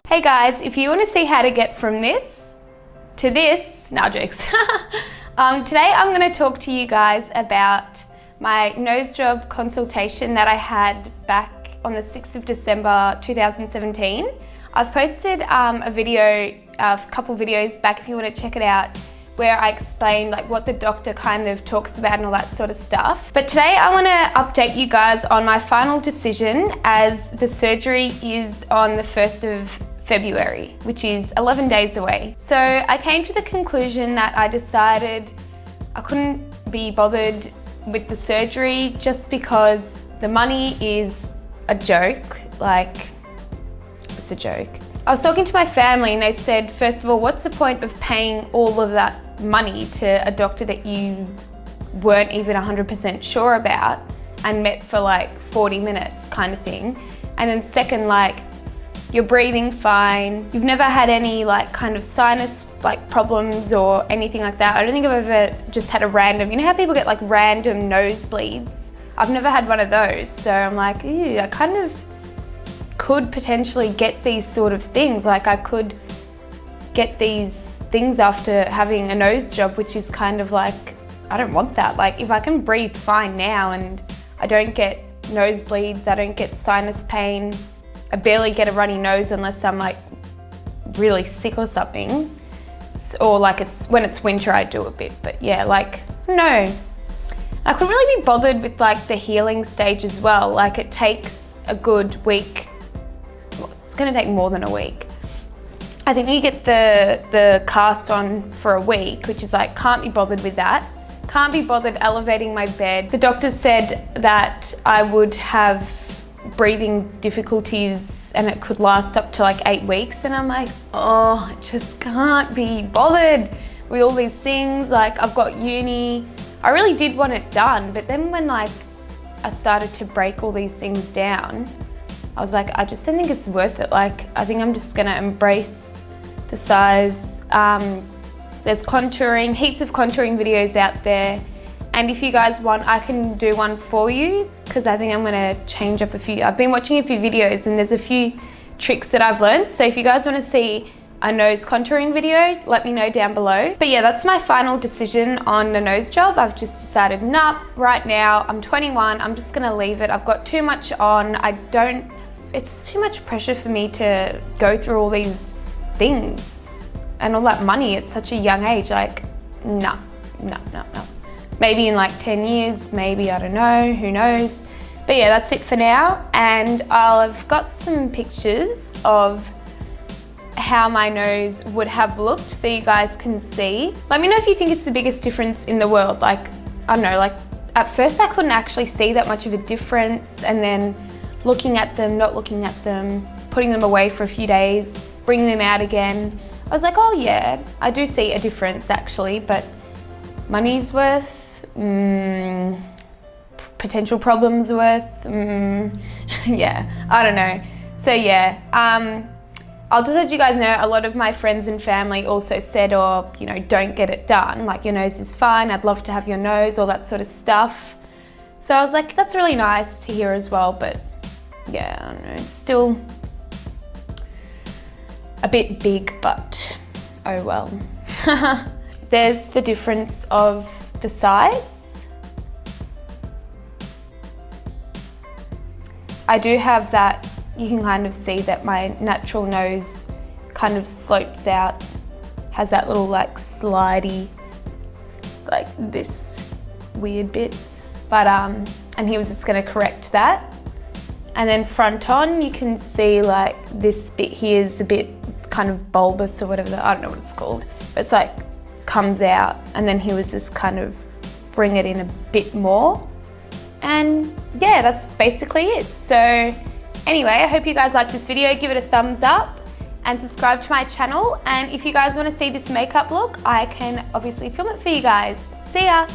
Hey guys, if you want to see how to get from this to this, no jokes. Today I'm going to talk to you guys about my nose job consultation that I had back on the 6th of December 2017. I've posted a video, a couple videos back if you want to check it out, where I explain like what the doctor kind of talks about and all that sort of stuff. But today I want to update you guys on my final decision, as the surgery is on the 1st of February, which is 11 days away. So I came to the conclusion that I decided I couldn't be bothered with the surgery just because the money is a joke, like it's a joke. I was talking to my family and they said, first of all, what's the point of paying all of that money to a doctor that you weren't even 100% sure about and met for like 40 minutes kind of thing. And then second, like, you're breathing fine. You've never had any like kind of sinus like problems or anything like that. I don't think I've ever just had a random, you know how people get like random nosebleeds? I've never had one of those. So I'm like, ew, I kind of could potentially get these sort of things. Like I could get these things after having a nose job, which is kind of like, I don't want that. Like if I can breathe fine now and I don't get nosebleeds, I don't get sinus pain, I barely get a runny nose unless I'm like really sick or something. Or like when it's winter I do a bit, but yeah, like no. I couldn't really be bothered with like the healing stage as well. Like it takes a good week. Well, it's gonna take more than a week. I think you get the cast on for a week, which is like, can't be bothered with that. Can't be bothered elevating my bed. The doctor said that I would have breathing difficulties and it could last up to like 8 weeks. And I'm like, oh, I just can't be bothered with all these things. Like I've got uni. I really did want it done. But then when like I started to break all these things down, I was like, I just don't think it's worth it. Like, I think I'm just gonna embrace the size. There's contouring, heaps of contouring videos out there. And if you guys want, I can do one for you because I think I'm gonna change up a few. I've been watching a few videos and there's a few tricks that I've learned. So if you guys wanna see a nose contouring video, let me know down below. But yeah, that's my final decision on the nose job. I've just decided, nah, right now, I'm 21, I'm just gonna leave it. I've got too much on. It's too much pressure for me to go through all these things and all that money at such a young age. Like, no. Maybe in like 10 years, maybe, I don't know, who knows. But yeah, that's it for now. And I've got some pictures of how my nose would have looked so you guys can see. Let me know if you think it's the biggest difference in the world. Like, I don't know, like at first I couldn't actually see that much of a difference, and then looking at them, not looking at them, putting them away for a few days, bringing them out again, I was like, oh yeah, I do see a difference actually, but money's worth, potential problems worth, yeah, I don't know. So yeah, I'll just let you guys know, a lot of my friends and family also said, oh, you know, don't get it done. Like, your nose is fine, I'd love to have your nose, all that sort of stuff. So I was like, that's really nice to hear as well, but yeah, I don't know, it's still a bit big, but oh well. There's the difference of the sides. I do have that, you can kind of see that my natural nose kind of slopes out, has that little like slidey, like this weird bit. But, and he was just gonna correct that. And then front on, you can see like this bit here is a bit kind of bulbous or whatever, I don't know what it's called. But it's like, comes out, and then he was just kind of bring it in a bit more. And yeah, that's basically it. So anyway, I hope you guys liked this video. Give it a thumbs up and subscribe to my channel. And if you guys want to see this makeup look, I can obviously film it for you guys. See ya.